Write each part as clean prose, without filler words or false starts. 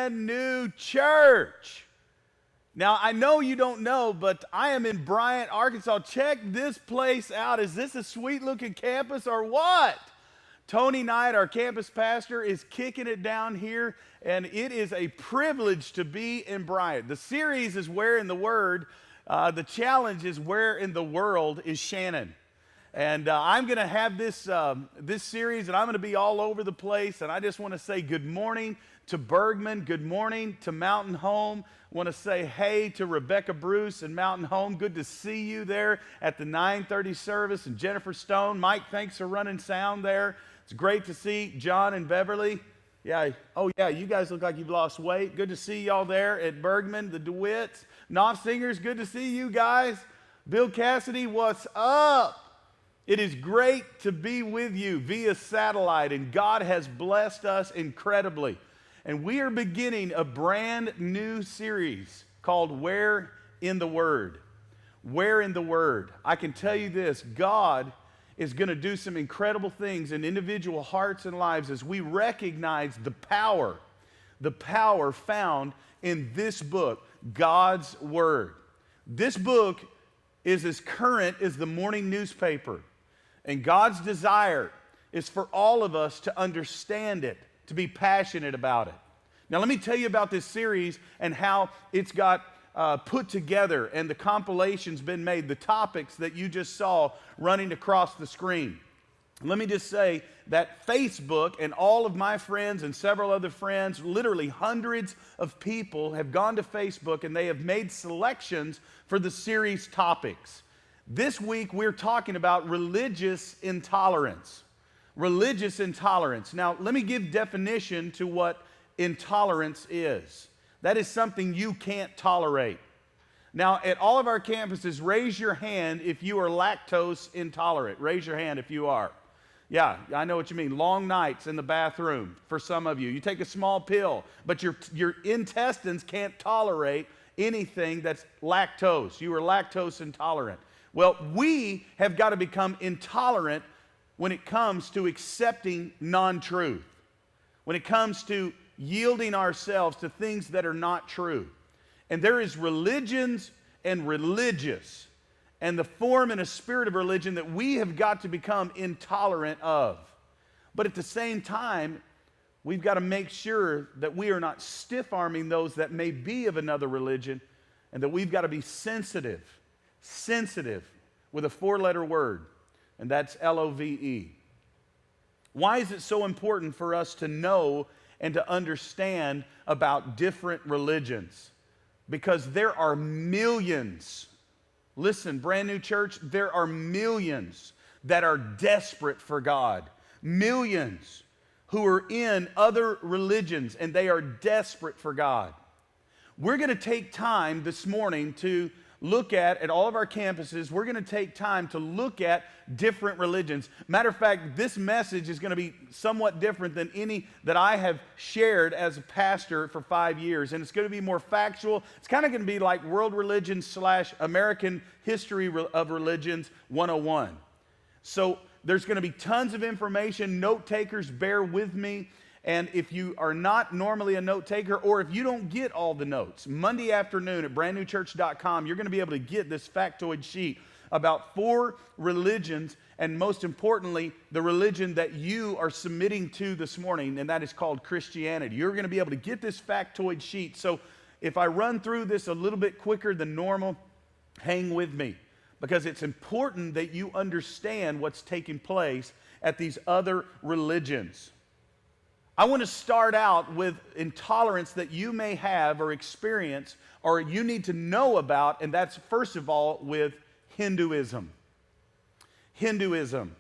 brand new church. Now, I know you don't know, but I am in Bryant, Arkansas. Check this place out. Is this a sweet-looking campus or what? Tony Knight, our campus pastor, is kicking it down here, and it is a privilege to be in Bryant. The series is Where in the Word. The challenge is Where in the World is Shannon? And I'm going to have this series, and I'm going to be all over the place, and I just want to say good morning to Bergman, good morning to Mountain Home. I want to say hey to Rebecca Bruce and Mountain Home. Good to see you there at the 9:30 service, and Jennifer Stone. Mike, thanks for running sound there. It's great to see John and Beverly. Yeah, oh yeah, you guys look like you've lost weight. Good to see y'all there at Bergman, the DeWitts. Knopf Singers, good to see you guys. Bill Cassidy, what's up? It is great to be with you via satellite, and God has blessed us incredibly. And we are beginning a brand new series called Where in the Word? Where in the Word? I can tell you this, God is going to do some incredible things in individual hearts and lives as we recognize the power found in this book, God's Word. This book is as current as the morning newspaper, and God's desire is for all of us to understand it, to be passionate about it. Now, let me tell you about this series and how it's got put together and the compilation's been made, the topics that you just saw running across the screen. Let me just say that Facebook and all of my friends and several other friends, literally hundreds of people have gone to Facebook and they have made selections for the series topics. This week we're talking about religious intolerance. Religious intolerance. Now, let me give definition to what intolerance is. That is something you can't tolerate. Now, at all of our campuses, raise your hand if you are lactose intolerant. Raise your hand if you are. Yeah, I know what you mean. Long nights in the bathroom for some of you. You take a small pill, but your intestines can't tolerate anything that's lactose. You are lactose intolerant. Well, we have got to become intolerant when it comes to accepting non-truth, when it comes to yielding ourselves to things that are not true. And there is religions and religious, and the form and a spirit of religion that we have got to become intolerant of. But at the same time, we've got to make sure that we are not stiff-arming those that may be of another religion, and that we've got to be sensitive with a four-letter word, and that's L-O-V-E. Why is it so important for us to know and to understand about different religions? Because there are millions, listen, brand new church, there are millions that are desperate for God. Millions who are in other religions and they are desperate for God. We're going to take time this morning to look at all of our campuses, we're going to take time to look at different religions. Matter of fact, this message is going to be somewhat different than any that I have shared as a pastor for 5 years, and it's going to be more factual. It's kind of going to be like World Religions / American History of Religions 101. So there's going to be tons of information. Note takers, bear with me. And if you are not normally a note taker, or if you don't get all the notes, Monday afternoon at brandnewchurch.com, you're going to be able to get this factoid sheet about 4 religions, and most importantly, the religion that you are submitting to this morning, and that is called Christianity. You're going to be able to get this factoid sheet. So if I run through this a little bit quicker than normal, hang with me, because it's important that you understand what's taking place at these other religions. I want to start out with intolerance that you may have or experience or you need to know about, and that's first of all with Hinduism. Hinduism.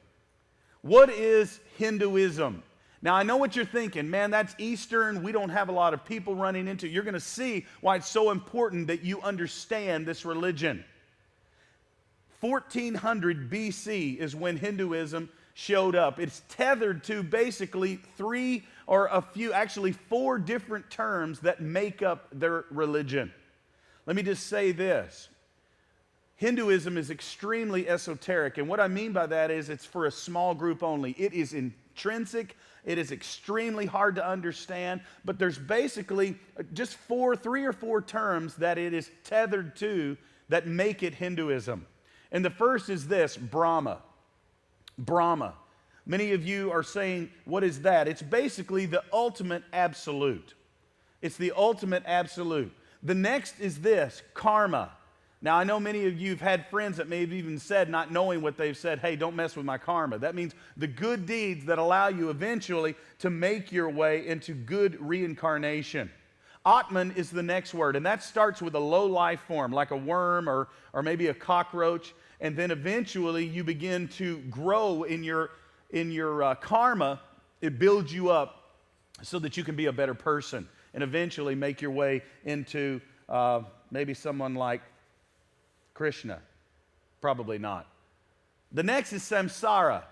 What is Hinduism? Now, I know what you're thinking. Man, that's Eastern. We don't have a lot of people running into it. You're going to see why it's so important that you understand this religion. 1400 BC is when Hinduism showed up. It's tethered to basically 4 different terms that make up their religion. Let me just say this. Hinduism is extremely esoteric, and what I mean by that is it's for a small group only. It is intrinsic, it is extremely hard to understand, but there's basically just three or four terms that it is tethered to that make it Hinduism. And the first is this, Brahma. Brahma. Many of you are saying, what is that? It's basically the ultimate absolute. It's the ultimate absolute. The next is this, karma. Now, I know many of you have had friends that may have even said, not knowing what they've said, hey, don't mess with my karma. That means the good deeds that allow you eventually to make your way into good reincarnation. Atman is the next word, and that starts with a low life form, like a worm or maybe a cockroach, and then eventually you begin to grow in your karma. It builds you up so that you can be a better person and eventually make your way into maybe someone like Krishna. Probably not. The next is samsara,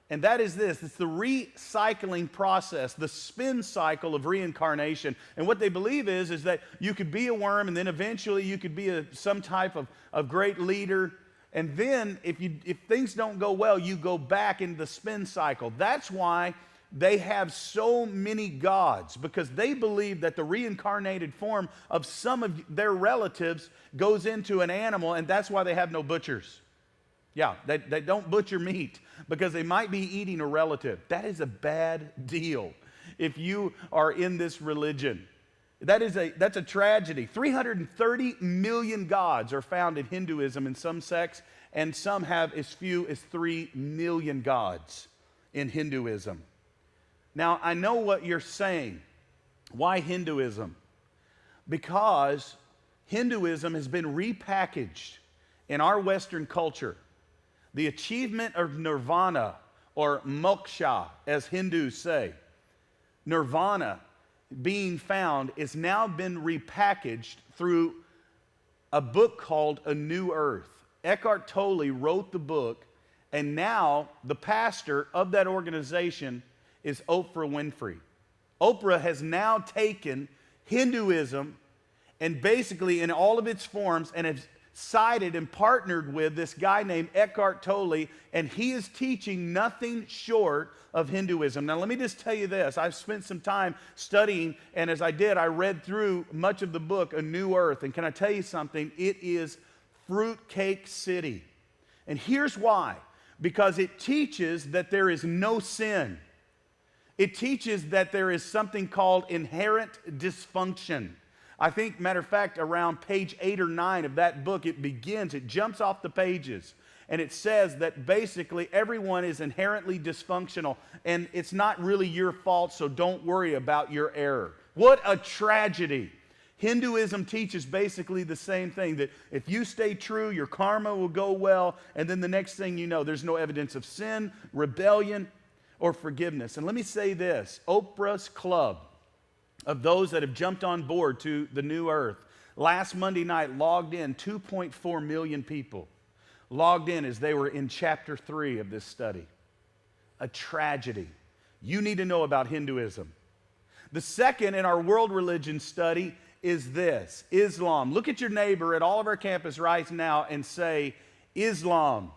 and that is this. It's the recycling process, the spin cycle of reincarnation. And what they believe is that you could be a worm, and then eventually you could be some type of great leader. And then if things don't go well, you go back into the spin cycle. That's why they have so many gods, because they believe that the reincarnated form of some of their relatives goes into an animal, and that's why they have no butchers. Yeah, they don't butcher meat because they might be eating a relative. That is a bad deal if you are in this religion. That's a tragedy. 330 million gods are found in Hinduism in some sects, and some have as few as 3 million gods in Hinduism. Now, I know what you're saying. Why Hinduism? Because Hinduism has been repackaged in our Western culture. The achievement of nirvana, or moksha, as Hindus say, nirvana being found, has now been repackaged through a book called A New Earth. Eckhart Tolle wrote the book, and now the pastor of that organization is Oprah Winfrey. Oprah has now taken Hinduism and basically in all of its forms and has sided and partnered with this guy named Eckhart Tolle, and he is teaching nothing short of Hinduism. Now, let me just tell you this. I've spent some time studying, and as I did, I read through much of the book, A New Earth, and can I tell you something? It is fruitcake city. And here's why. Because it teaches that there is no sin. It teaches that there is something called inherent dysfunction. I think, matter of fact, around page 8 or 9 of that book, it jumps off the pages, and it says that basically everyone is inherently dysfunctional, and it's not really your fault, so don't worry about your error. What a tragedy. Hinduism teaches basically the same thing, that if you stay true, your karma will go well, and then the next thing you know, there's no evidence of sin, rebellion, or forgiveness. And let me say this, Oprah's club of those that have jumped on board to the New Earth, last Monday night logged in 2.4 million people, logged in as they were in chapter 3 of this study. A tragedy. You need to know about Hinduism. The second in our world religion study is this, Islam. Look at your neighbor at all of our campus right now and say, Islam.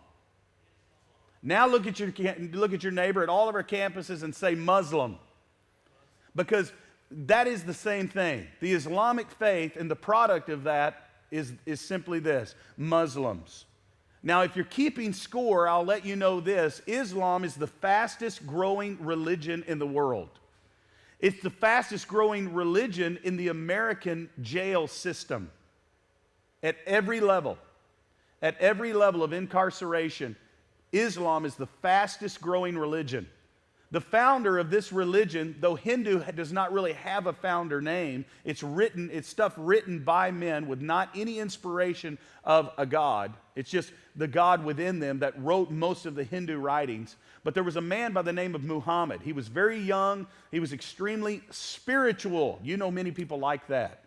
Now look at your neighbor at all of our campuses and say Muslim. Because that is the same thing. The Islamic faith, and the product of that is simply this, Muslims. Now, if you're keeping score, I'll let you know this. Islam is the fastest growing religion in the world. It's the fastest growing religion in the American jail system. At every level of incarceration, Islam is the fastest growing religion. The founder of this religion, though Hindu does not really have a founder name, it's stuff written by men with not any inspiration of a God. It's just the God within them that wrote most of the Hindu writings. But there was a man by the name of Muhammad. He was very young. He was extremely spiritual. You know many people like that.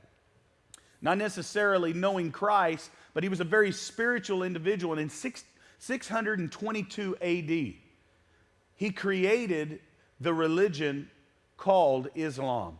Not necessarily knowing Christ, but he was a very spiritual individual. And in 622 AD, he created the religion called Islam.